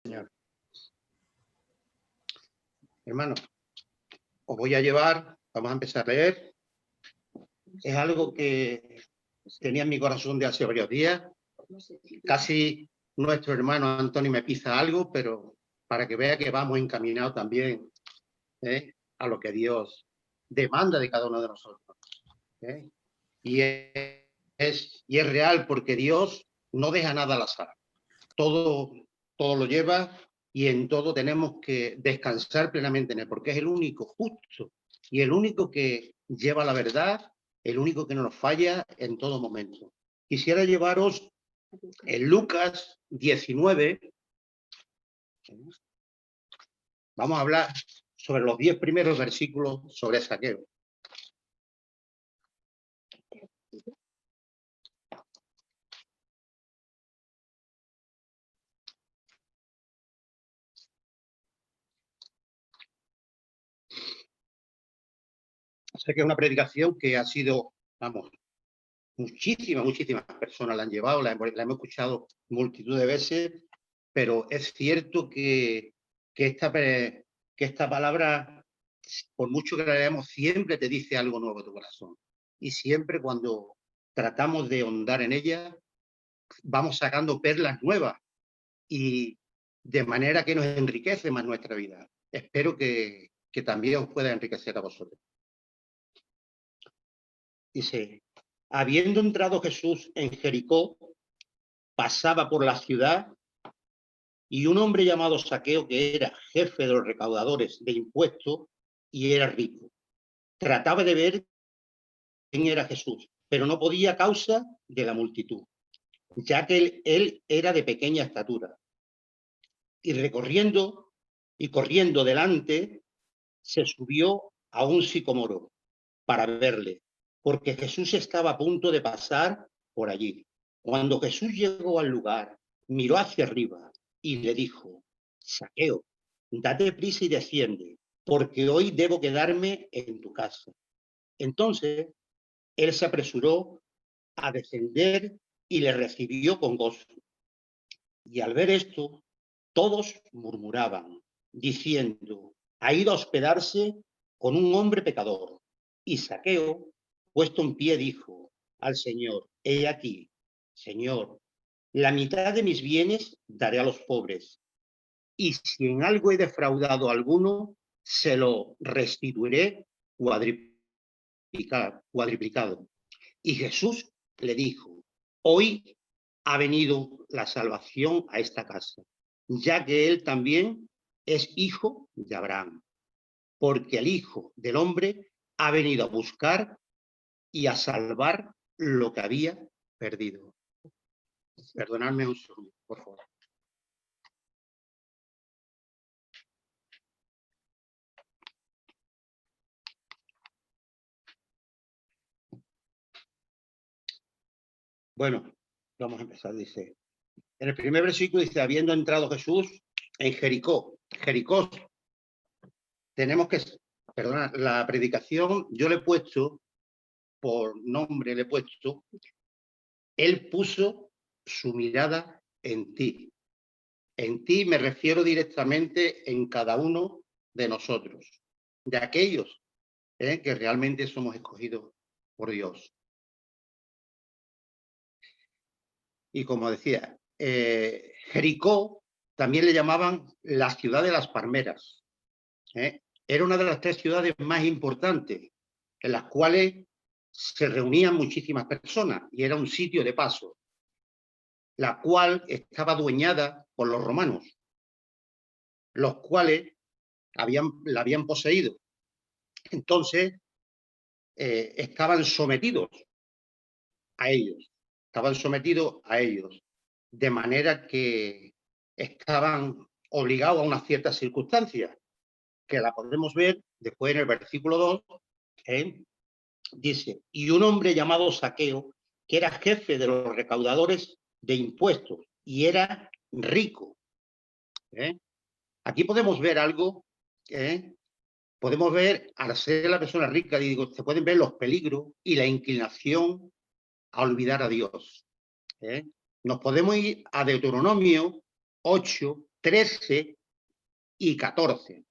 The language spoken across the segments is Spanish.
Señor. Hermano, os voy a llevar, vamos a empezar a leer. Es algo que tenía en mi corazón de hace varios días. Casi nuestro hermano Antonio me pisa algo, pero para que vea que vamos encaminados también a lo que Dios demanda de cada uno de nosotros. Y es real, porque Dios no deja nada al azar. Todo lo lleva, y en todo tenemos que descansar plenamente en él, porque es el único justo y el único que lleva la verdad, el único que no nos falla en todo momento. Quisiera llevaros en Lucas 19. Vamos a hablar sobre los 10 primeros versículos sobre Zaqueo. Sé que es una predicación que ha sido, vamos, muchísimas personas la han llevado, la hemos escuchado multitud de veces, pero es cierto que esta palabra, por mucho que la leamos, siempre te dice algo nuevo a tu corazón. Y siempre, cuando tratamos de ahondar en ella, vamos sacando perlas nuevas, y de manera que nos enriquece más nuestra vida. Espero que también os pueda enriquecer a vosotros. Dice: habiendo entrado Jesús en Jericó, pasaba por la ciudad, y un hombre llamado Zaqueo, que era jefe de los recaudadores de impuestos y era rico, trataba de ver quién era Jesús, pero no podía a causa de la multitud, ya que él era de pequeña estatura. Y corriendo delante, se subió a un sicómoro para verle, porque Jesús estaba a punto de pasar por allí. Cuando Jesús llegó al lugar, miró hacia arriba y le dijo: Zaqueo, date prisa y desciende, porque hoy debo quedarme en tu casa. Entonces él se apresuró a descender y le recibió con gozo. Y al ver esto, todos murmuraban, diciendo: ha ido a hospedarse con un hombre pecador. Y Zaqueo, puesto en pie, dijo al Señor: he aquí, Señor, la mitad de mis bienes daré a los pobres, y si en algo he defraudado a alguno, se lo restituiré cuadriplicado. Y Jesús le dijo: hoy ha venido la salvación a esta casa, ya que él también es hijo de Abraham, porque el Hijo del Hombre ha venido a buscar y a salvar lo que había perdido. Perdonadme un segundo, por favor. Bueno, vamos a empezar. Dice, en el primer versículo dice: habiendo entrado Jesús en Jericó. Jericó, tenemos que, perdona, la predicación yo le he puesto, por nombre le he puesto: él puso su mirada en ti. En ti me refiero directamente en cada uno de nosotros, de aquellos que realmente somos escogidos por Dios. Y como decía, Jericó también le llamaban la ciudad de las palmeras. Era una de las 3 ciudades más importantes, en las cuales se reunían muchísimas personas, y era un sitio de paso, la cual estaba adueñada por los romanos, los cuales la habían poseído. Entonces estaban sometidos a ellos, de manera que estaban obligados a unas ciertas circunstancias, que la podemos ver después en el versículo 2. Dice: y un hombre llamado Zaqueo, que era jefe de los recaudadores de impuestos y era rico. Aquí podemos ver algo, podemos ver, al ser la persona rica, digo, se pueden ver los peligros y la inclinación a olvidar a Dios. Nos podemos ir a Deuteronomio 8, 13 y 14.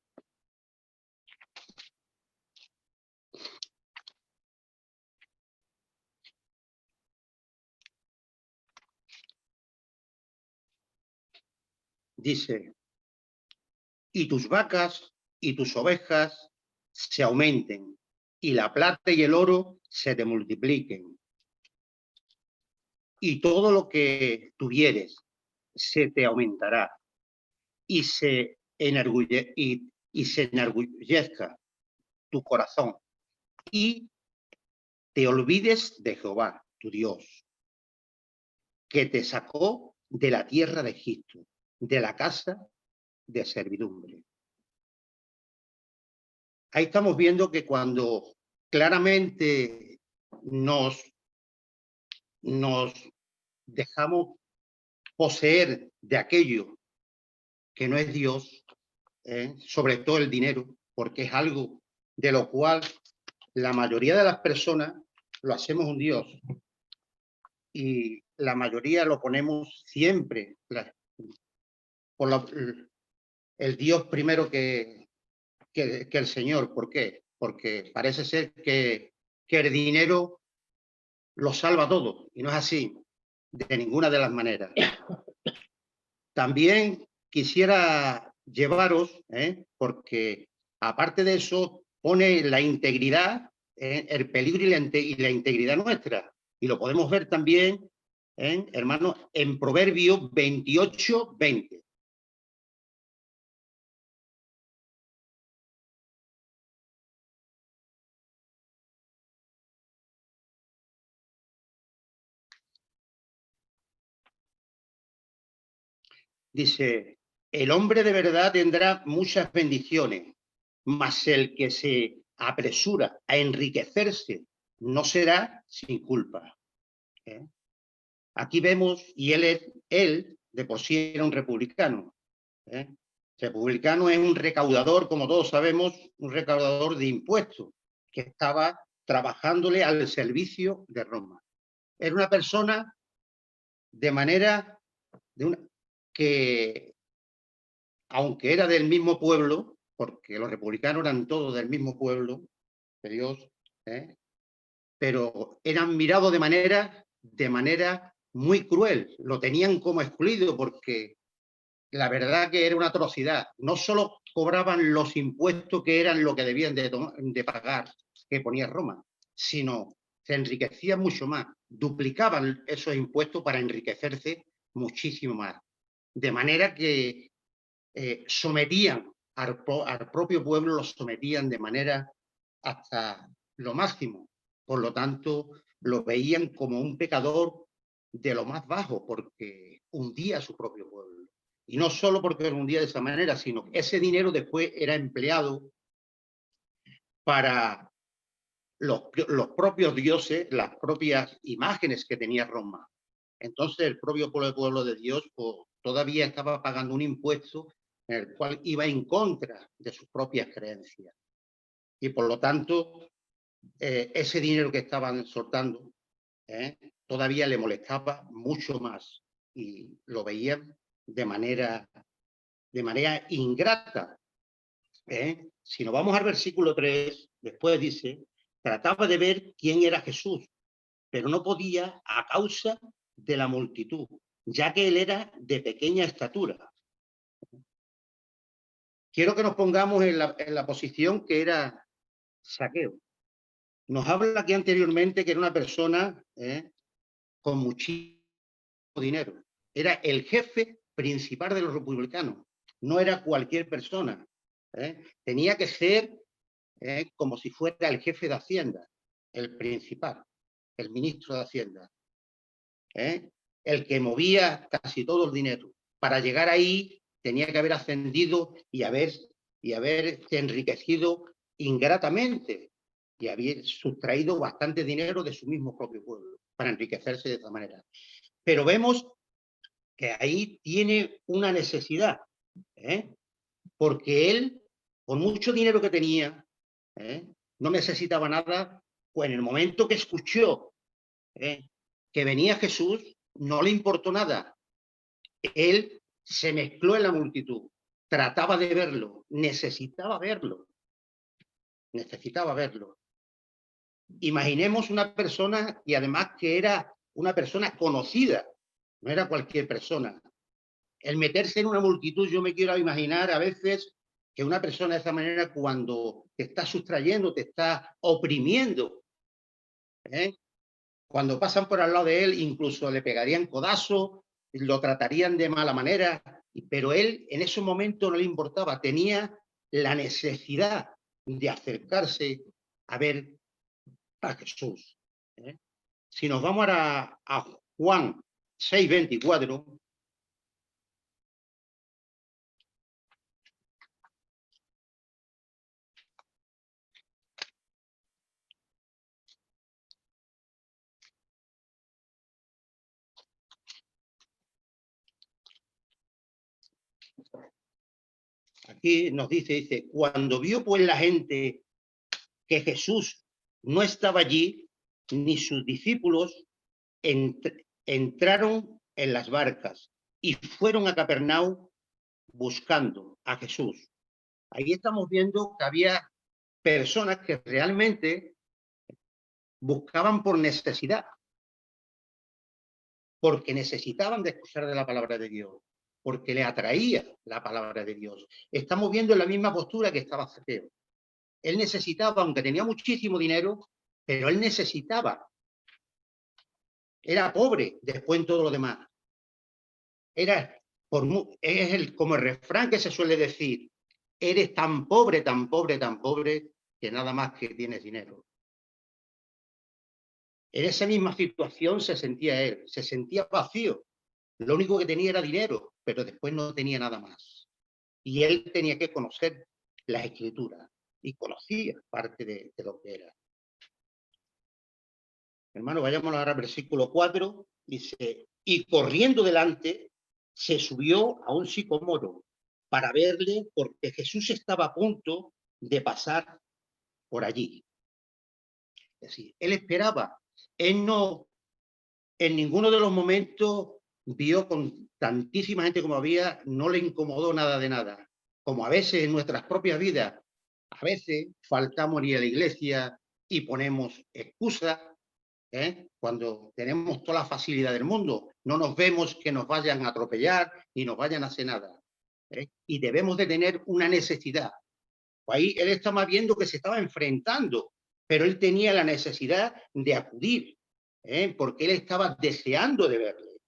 Dice, y tus vacas y tus ovejas se aumenten, y la plata y el oro se te multipliquen. Y todo lo que tuvieres se te aumentará, y se enorgullezca tu corazón, y te olvides de Jehová, tu Dios, que te sacó de la tierra de Egipto, de la casa de servidumbre. Ahí estamos viendo que cuando claramente nos dejamos poseer de aquello que no es Dios, sobre todo el dinero, porque es algo de lo cual la mayoría de las personas lo hacemos un Dios y la mayoría lo ponemos siempre por el Dios primero que el Señor. ¿Por qué? Porque parece ser que el dinero lo salva todo y no es así de ninguna de las maneras. También quisiera llevaros, porque aparte de eso pone la integridad, el peligro y la integridad nuestra. Y lo podemos ver también, hermanos, en Proverbios 28, 20. Dice, el hombre de verdad tendrá muchas bendiciones, mas el que se apresura a enriquecerse no será sin culpa. Aquí vemos, y él de por sí era un republicano. Republicano es un recaudador, como todos sabemos, un recaudador de impuestos, que estaba trabajándole al servicio de Roma. Era una persona de manera que, aunque era del mismo pueblo, porque los republicanos eran todos del mismo pueblo de Dios, pero eran mirados de manera muy cruel. Lo tenían como excluido porque la verdad que era una atrocidad. No solo cobraban los impuestos que eran lo que debían de pagar, que ponía Roma, sino se enriquecían mucho más. Duplicaban esos impuestos para enriquecerse muchísimo más. De manera que sometían al propio pueblo, lo sometían de manera hasta lo máximo. Por lo tanto, lo veían como un pecador de lo más bajo, porque hundía a su propio pueblo. Y no solo porque lo hundía de esa manera, sino que ese dinero después era empleado para los propios dioses, las propias imágenes que tenía Roma. Entonces el propio pueblo de Dios pues, todavía estaba pagando un impuesto en el cual iba en contra de sus propias creencias. Y por lo tanto, ese dinero que estaban soltando todavía le molestaba mucho más y lo veían de manera ingrata. Si nos vamos al versículo 3, después dice, trataba de ver quién era Jesús, pero no podía a causa de la multitud, ya que él era de pequeña estatura. Quiero que nos pongamos en la posición que era Saqueo. Nos habla aquí anteriormente que era una persona con muchísimo dinero. Era el jefe principal de los republicanos. No era cualquier persona. Tenía que ser como si fuera el jefe de Hacienda, el principal, el ministro de Hacienda, el que movía casi todo el dinero. Para llegar ahí tenía que haber ascendido y haber enriquecido ingratamente y haber sustraído bastante dinero de su mismo propio pueblo para enriquecerse de esa manera. Pero vemos que ahí tiene una necesidad, porque él, con mucho dinero que tenía, no necesitaba nada, pues en el momento que escuchó que venía Jesús, no le importó nada. Él se mezcló en la multitud, trataba de verlo, necesitaba verlo. Imaginemos una persona y además que era una persona conocida, no era cualquier persona. El meterse en una multitud, yo me quiero imaginar a veces que una persona de esa manera, cuando te está sustrayendo, te está oprimiendo, cuando pasan por al lado de él, incluso le pegarían codazo, lo tratarían de mala manera, pero él en ese momento no le importaba, tenía la necesidad de acercarse a ver a Jesús. Si nos vamos ahora a Juan 6:24, aquí nos dice, cuando vio pues la gente que Jesús no estaba allí, ni sus discípulos, entraron en las barcas y fueron a Capernaum buscando a Jesús. Ahí estamos viendo que había personas que realmente buscaban por necesidad, porque necesitaban de escuchar de la palabra de Dios, porque le atraía la palabra de Dios. Estamos viendo en la misma postura que estaba Zaqueo. Él necesitaba, aunque tenía muchísimo dinero, pero él necesitaba. Era pobre después en todo lo demás. Como el refrán que se suele decir, eres tan pobre, tan pobre, tan pobre, que nada más que tienes dinero. En esa misma situación se sentía él, se sentía vacío. Lo único que tenía era dinero, pero después no tenía nada más. Y él tenía que conocer las escrituras y conocía parte de lo que era. Hermano, vayamos ahora al versículo 4, dice, y corriendo delante, se subió a un sicómoro para verle, porque Jesús estaba a punto de pasar por allí. Es decir, él esperaba, él no, en ninguno de los momentos vio con tantísima gente como había, no le incomodó nada de nada. Como a veces en nuestras propias vidas, a veces faltamos ir a la iglesia y ponemos excusas, cuando tenemos toda la facilidad del mundo, no nos vemos que nos vayan a atropellar y nos vayan a hacer nada. Y debemos de tener una necesidad. Ahí él estaba viendo que se estaba enfrentando, pero él tenía la necesidad de acudir, porque él estaba deseando de verle,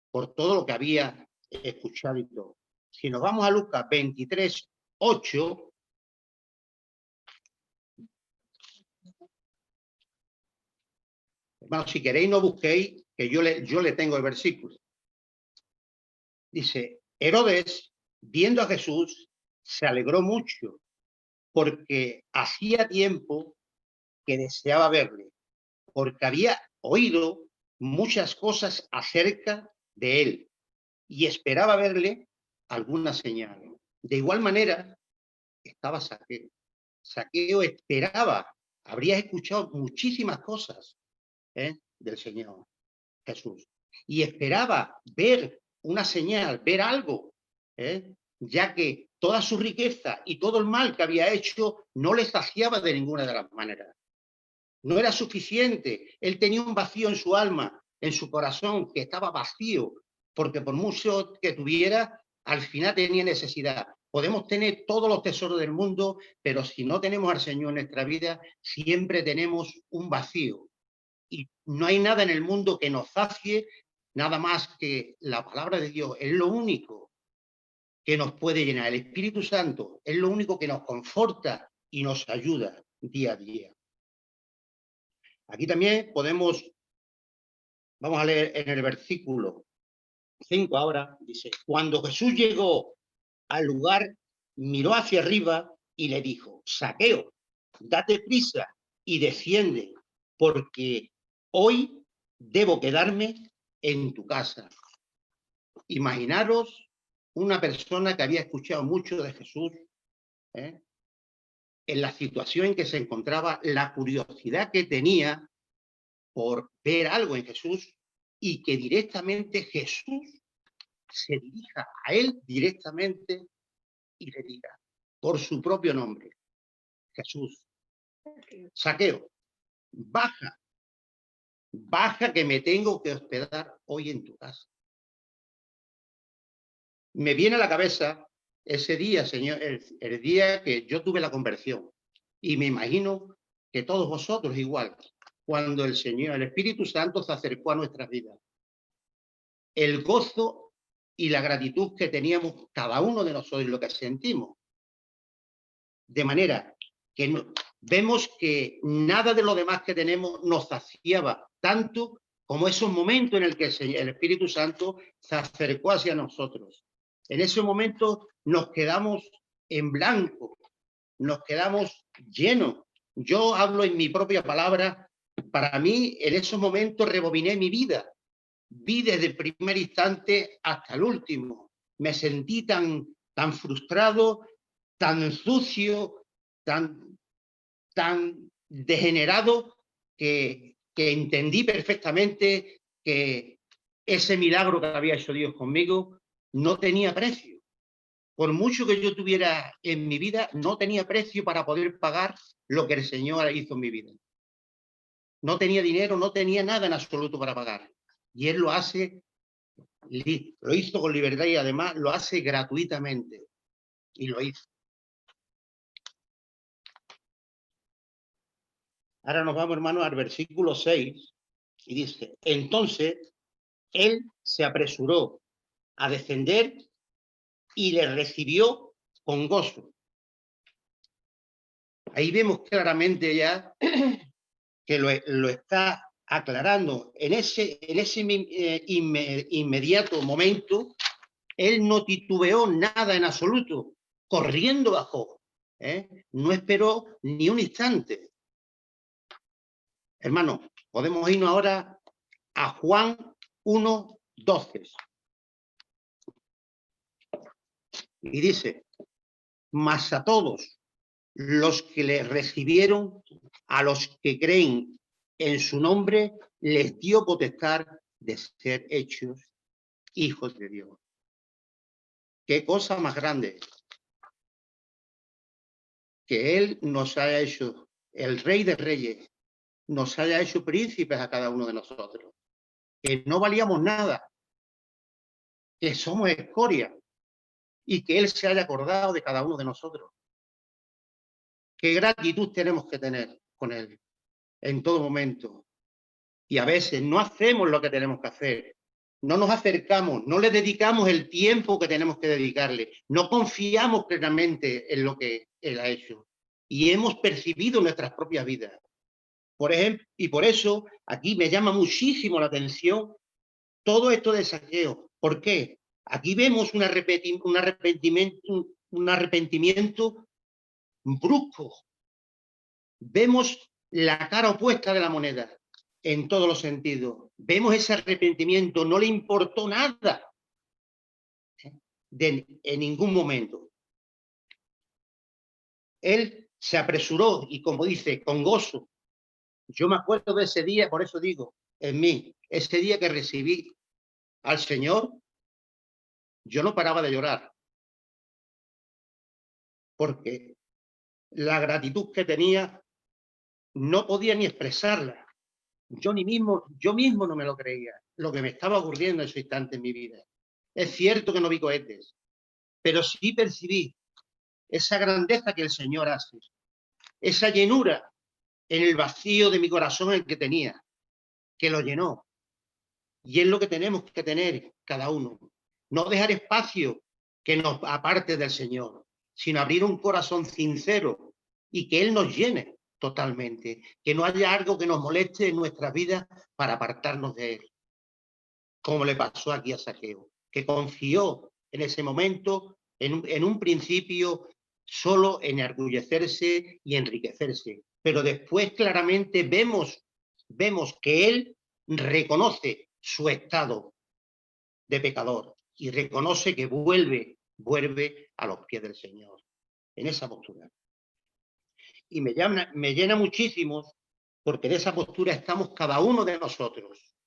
por todo lo que había escuchado y todo. Si nos vamos a Lucas 23:8, bueno, si queréis no busquéis, que yo le tengo el versículo. Dice, Herodes, viendo a Jesús, se alegró mucho, porque hacía tiempo que deseaba verle, porque había oído muchas cosas acerca de él y esperaba verle alguna señal. De igual manera, estaba Zaqueo. Zaqueo esperaba, habría escuchado muchísimas cosas del Señor Jesús y esperaba ver una señal, ver algo, ya que toda su riqueza y todo el mal que había hecho no le saciaba de ninguna de las maneras. No era suficiente. Él tenía un vacío en su alma, en su corazón, que estaba vacío, porque por mucho que tuviera, al final tenía necesidad. Podemos tener todos los tesoros del mundo, pero si no tenemos al Señor en nuestra vida, siempre tenemos un vacío. Y no hay nada en el mundo que nos sacie, nada más que la palabra de Dios. Es lo único que nos puede llenar. El Espíritu Santo es lo único que nos conforta y nos ayuda día a día. Aquí también vamos a leer en el versículo 5 ahora, dice, cuando Jesús llegó al lugar, miró hacia arriba y le dijo, Zaqueo, date prisa y desciende, porque hoy debo quedarme en tu casa. Imaginaros una persona que había escuchado mucho de Jesús, en la situación en que se encontraba, la curiosidad que tenía por ver algo en Jesús y que directamente Jesús se dirija a él directamente y le diga, por su propio nombre, Jesús, Zaqueo, baja, baja que me tengo que hospedar hoy en tu casa. Me viene a la cabeza ese día, Señor, el día que yo tuve la conversión. Y me imagino que todos vosotros igual, cuando el Señor, el Espíritu Santo se acercó a nuestras vidas. El gozo y la gratitud que teníamos cada uno de nosotros, lo que sentimos. De manera que vemos que nada de lo demás que tenemos nos saciaba tanto como esos momentos en el que el Espíritu Santo se acercó hacia nosotros. En ese momento nos quedamos en blanco, nos quedamos llenos. Yo hablo en mi propia palabra. Para mí, en esos momentos rebobiné mi vida. Vi desde el primer instante hasta el último. Me sentí tan frustrado, tan sucio, tan degenerado, que entendí perfectamente que ese milagro que había hecho Dios conmigo no tenía precio. Por mucho que yo tuviera en mi vida, no tenía precio para poder pagar lo que el Señor hizo en mi vida. No tenía dinero, no tenía nada en absoluto para pagar. Y Él lo hace, lo hizo con libertad y además lo hace gratuitamente. Y lo hizo. Ahora nos vamos, hermano, al versículo 6 y dice, entonces él se apresuró a descender y le recibió con gozo. Ahí vemos claramente ya que lo está aclarando. En ese inmediato momento, él no titubeó nada en absoluto, corriendo bajó. No esperó ni un instante. Hermano, podemos irnos ahora a Juan 1:12. Y dice, mas a todos los que le recibieron, a los que creen en su nombre, les dio potestad de ser hechos hijos de Dios. Qué cosa más grande que Él nos haya hecho, el Rey de Reyes, nos haya hecho príncipes a cada uno de nosotros, que no valíamos nada, que somos escoria, y que Él se haya acordado de cada uno de nosotros. Qué gratitud tenemos que tener con Él en todo momento. Y a veces no hacemos lo que tenemos que hacer. No nos acercamos, no le dedicamos el tiempo que tenemos que dedicarle. No confiamos plenamente en lo que Él ha hecho. Y hemos percibido nuestras propias vidas. Por ejemplo, y por eso aquí me llama muchísimo la atención todo esto de Zaqueo. ¿Por qué? Aquí vemos un arrepentimiento brusco. Vemos la cara opuesta de la moneda en todos los sentidos. Vemos ese arrepentimiento, no le importó nada en ningún momento. Él se apresuró y, como dice, con gozo. Yo me acuerdo de ese día, por eso digo, en mí, ese día que recibí al Señor, yo no paraba de llorar. Porque la gratitud que tenía no podía ni expresarla. Yo mismo no me lo creía, lo que me estaba ocurriendo en ese instante en mi vida. Es cierto que no vi cohetes, pero sí percibí esa grandeza que el Señor hace, esa llenura en el vacío de mi corazón el que tenía, que lo llenó. Y es lo que tenemos que tener cada uno. No dejar espacio que nos aparte del Señor, sino abrir un corazón sincero y que Él nos llene totalmente. Que no haya algo que nos moleste en nuestras vidas para apartarnos de Él. Como le pasó aquí a Zaqueo, que confió en ese momento, en un principio, solo enorgullecerse y enriquecerse. Pero después claramente vemos que él reconoce su estado de pecador y reconoce que vuelve a los pies del Señor, en esa postura. Y me llena muchísimo porque de esa postura estamos cada uno de nosotros.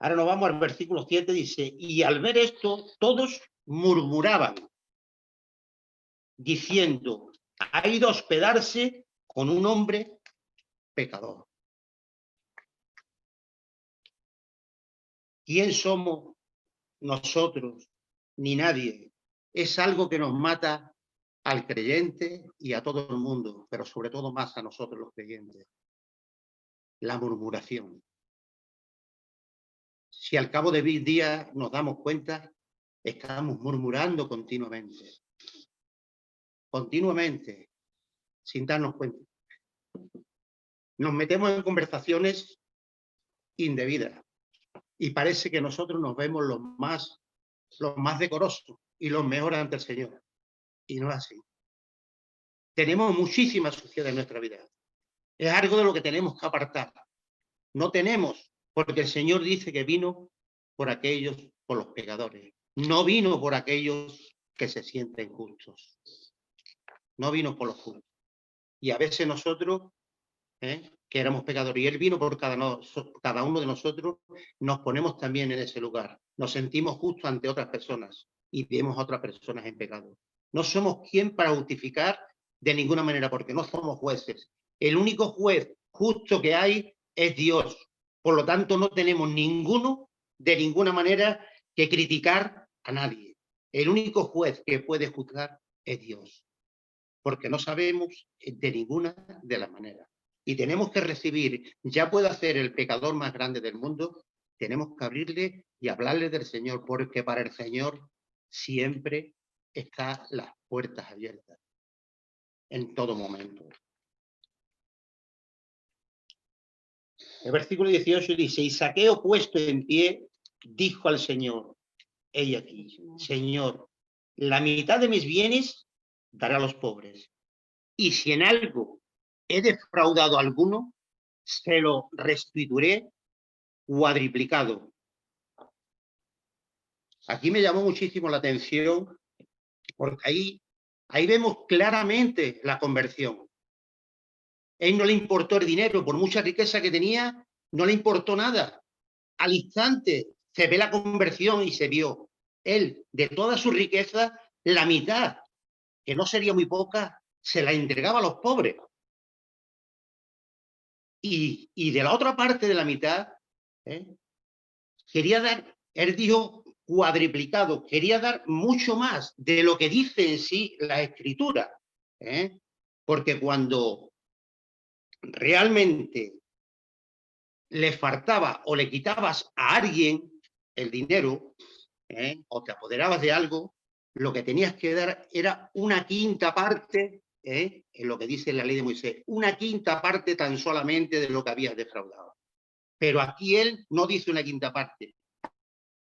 Ahora nos vamos al versículo 7, dice, y al ver esto, todos murmuraban, diciendo, ha ido a hospedarse con un hombre pecador. ¿Quién somos nosotros? Ni nadie. Es algo que nos mata al creyente y a todo el mundo, pero sobre todo más a nosotros los creyentes. La murmuración. Si al cabo de 10 días nos damos cuenta, estamos murmurando continuamente. Continuamente, sin darnos cuenta. Nos metemos en conversaciones indebidas y parece que nosotros nos vemos los más decorosos y los mejores ante el Señor. Y no es así. Tenemos muchísima suciedad en nuestra vida. Es algo de lo que tenemos que apartar. No tenemos, porque el Señor dice que vino por los pecadores. No vino por aquellos que se sienten justos. No vino por los justos. Y a veces nosotros, que éramos pecadores, y Él vino por cada uno de nosotros, nos ponemos también en ese lugar. Nos sentimos justos ante otras personas y vemos a otras personas en pecado. No somos quien para justificar de ninguna manera, porque no somos jueces. El único juez justo que hay es Dios. Por lo tanto, no tenemos ninguno, de ninguna manera, que criticar a nadie. El único juez que puede juzgar es Dios, porque no sabemos de ninguna de las maneras. Y tenemos que recibir, ya puede ser el pecador más grande del mundo, tenemos que abrirle y hablarle del Señor, porque para el Señor siempre están las puertas abiertas, en todo momento. El versículo 18 dice, y Zaqueo puesto en pie, dijo al Señor, he aquí, Señor, la mitad de mis bienes daré a los pobres, y si en algo he defraudado a alguno, se lo restituiré cuadriplicado. Aquí me llamó muchísimo la atención, porque ahí vemos claramente la conversión. Él no le importó el dinero, por mucha riqueza que tenía, no le importó nada. Al instante se ve la conversión y se vio. Él, de toda su riqueza, la mitad, que no sería muy poca, se la entregaba a los pobres. Y de la otra parte de la mitad, quería dar, él dijo cuadriplicado, quería dar mucho más de lo que dice en sí la Escritura. Porque cuando realmente le faltaba o le quitabas a alguien el dinero, o te apoderabas de algo, lo que tenías que dar era una quinta parte, en lo que dice la ley de Moisés, una quinta parte tan solamente de lo que habías defraudado. Pero aquí él no dice una quinta parte,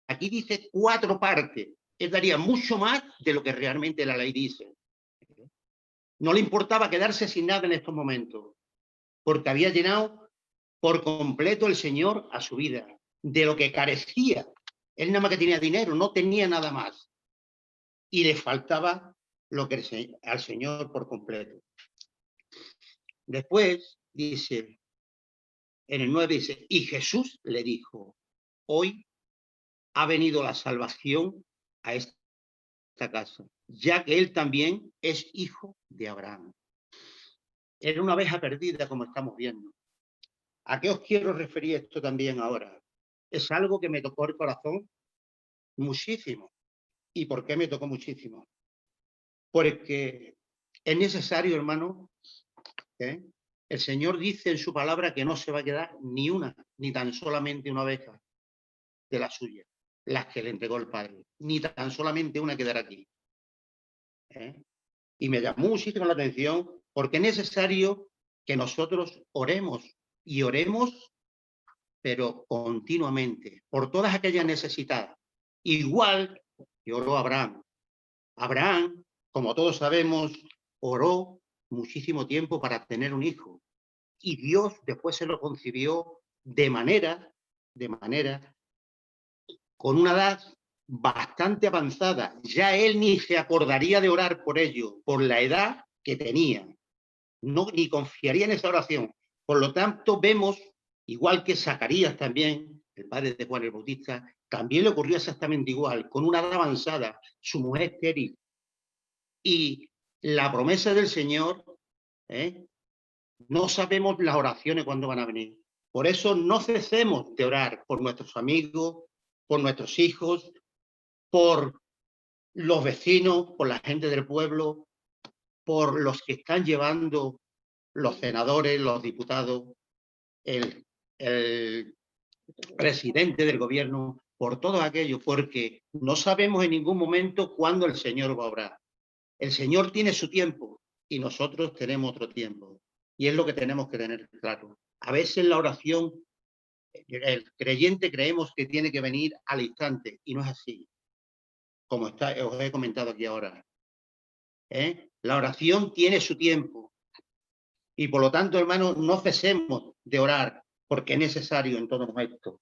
aquí dice 4 partes. Él daría mucho más de lo que realmente la ley dice. No le importaba quedarse sin nada en estos momentos, porque había llenado por completo el Señor a su vida, de lo que carecía. Él nada más que tenía dinero, no tenía nada más. Y le faltaba lo que al Señor por completo. Después dice, en el 9 dice, y Jesús le dijo, hoy ha venido la salvación a esta casa, ya que él también es hijo de Abraham. Era una oveja perdida, como estamos viendo. ¿A qué os quiero referir esto también ahora? Es algo que me tocó el corazón muchísimo. ¿Y por qué me tocó muchísimo? Porque es necesario, hermano, el Señor dice en su palabra que no se va a quedar ni una, ni tan solamente una oveja de la suya, las que le entregó el Padre, ni tan solamente una quedará aquí. Y me llamó muchísimo la atención porque es necesario que nosotros oremos y oremos, pero continuamente, por todas aquellas necesidades. Igual que oró Abraham. Abraham, como todos sabemos, oró muchísimo tiempo para tener un hijo. Y Dios después se lo concibió de manera, con una edad bastante avanzada. Ya él ni se acordaría de orar por ello, por la edad que tenía. No, ni confiaría en esa oración. Por lo tanto, vemos, igual que Zacarías también, el padre de Juan el Bautista, también le ocurrió exactamente igual, con una edad avanzada, su mujer estéril. Y la promesa del Señor, no sabemos las oraciones cuándo van a venir. Por eso no cesemos de orar por nuestros amigos, por nuestros hijos, por los vecinos, por la gente del pueblo, por los que están llevando los senadores, los diputados, el presidente del gobierno, por todo aquello, porque no sabemos en ningún momento cuándo el Señor va a obrar. El Señor tiene su tiempo y nosotros tenemos otro tiempo. Y es lo que tenemos que tener claro. A veces la oración, el creyente creemos que tiene que venir al instante y no es así, como os he comentado aquí ahora. La oración tiene su tiempo y por lo tanto, hermanos, no cesemos de orar porque es necesario en todo momento.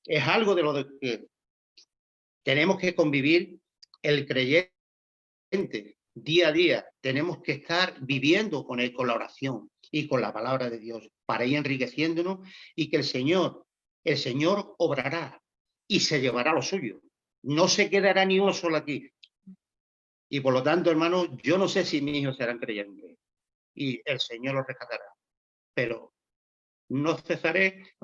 Es algo de lo que tenemos que convivir el creyente día a día. Tenemos que estar viviendo con él, con la oración y con la palabra de Dios para ir enriqueciéndonos y que el Señor obrará y se llevará lo suyo. No se quedará ni uno solo aquí. Y por lo tanto, hermanos, yo no sé si mis hijos serán creyentes y el Señor los rescatará, pero no cesaré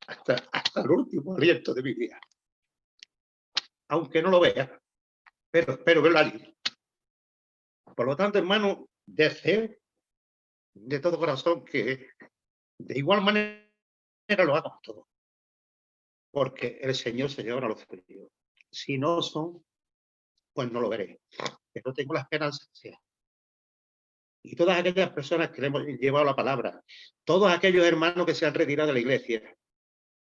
hasta el último aliento de mi vida. Aunque no lo vea, pero espero verlo allí. Por lo tanto, hermano, deseo de todo corazón que de igual manera lo hagamos todos, porque el Señor se llevará los suyos. Si no son, pues no lo veré. Pero tengo la esperanza que sea. Y todas aquellas personas que le hemos llevado la palabra, todos aquellos hermanos que se han retirado de la iglesia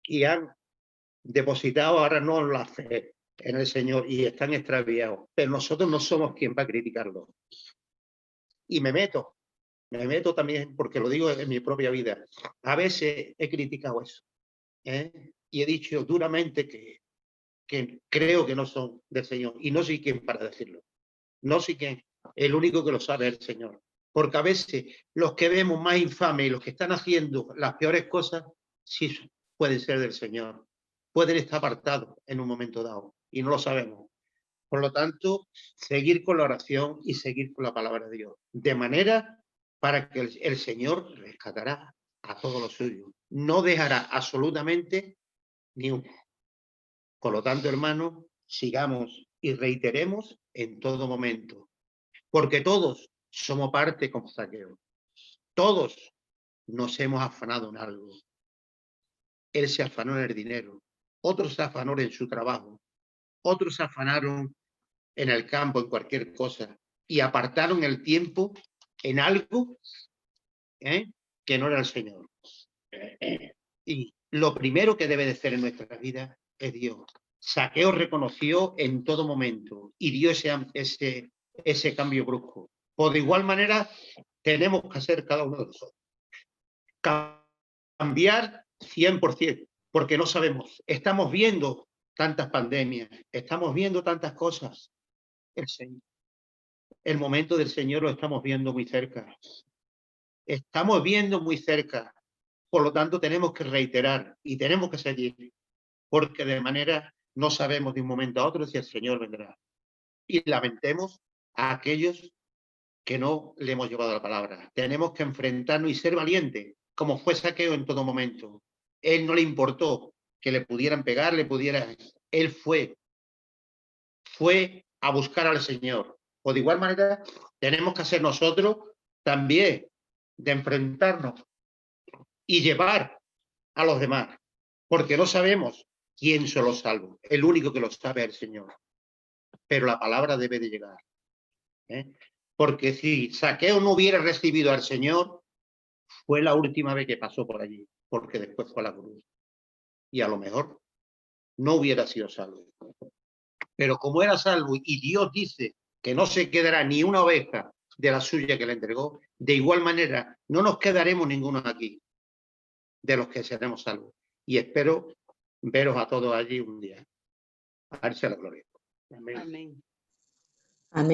y han depositado ahora no la fe en el Señor y están extraviados, pero nosotros no somos quien va a criticarlo. Y me meto también, porque lo digo en mi propia vida. A veces he criticado eso, y he dicho duramente que creo que no son del Señor, y no soy quien para decirlo. No soy quien, el único que lo sabe es el Señor. Porque a veces los que vemos más infames y los que están haciendo las peores cosas, sí pueden ser del Señor. Pueden estar apartados en un momento dado, y no lo sabemos. Por lo tanto, seguir con la oración y seguir con la palabra de Dios. De manera para que el Señor rescatará a todos los suyos. No dejará absolutamente ni uno. Por lo tanto, hermanos, sigamos y reiteremos en todo momento. Porque todos somos parte como Zaqueo. Todos nos hemos afanado en algo. Él se afanó en el dinero. Otros se afanaron en su trabajo. Otros se afanaron en el campo, en cualquier cosa. Y apartaron el tiempo en algo que no era el Señor. Y lo primero que debe de ser en nuestra vida es Dios. Zaqueo reconoció en todo momento y dio ese cambio brusco. Por de igual manera, tenemos que hacer cada uno de nosotros. Cambiar 100%, porque no sabemos. Estamos viendo tantas pandemias, estamos viendo tantas cosas. El momento del Señor lo estamos viendo muy cerca. Estamos viendo muy cerca. Por lo tanto, tenemos que reiterar y tenemos que seguir, porque de manera no sabemos de un momento a otro si el Señor vendrá. Y lamentemos a aquellos que no le hemos llevado la palabra. Tenemos que enfrentarnos y ser valientes, como fue Zaqueo en todo momento. Él no le importó que le pudieran pegar, Él fue a buscar al Señor. O de igual manera, tenemos que hacer nosotros también de enfrentarnos y llevar a los demás, porque no sabemos quién son los salvos. El único que lo sabe es el Señor. Pero la palabra debe de llegar. Porque si Zaqueo no hubiera recibido al Señor, fue la última vez que pasó por allí, porque después fue a la cruz. Y a lo mejor no hubiera sido salvo. Pero como era salvo y Dios dice que no se quedará ni una oveja de la suya que le entregó, de igual manera no nos quedaremos ninguno aquí de los que seremos salvos. Y espero veros a todos allí un día. A darse la gloria. Amén. Amén. Amén.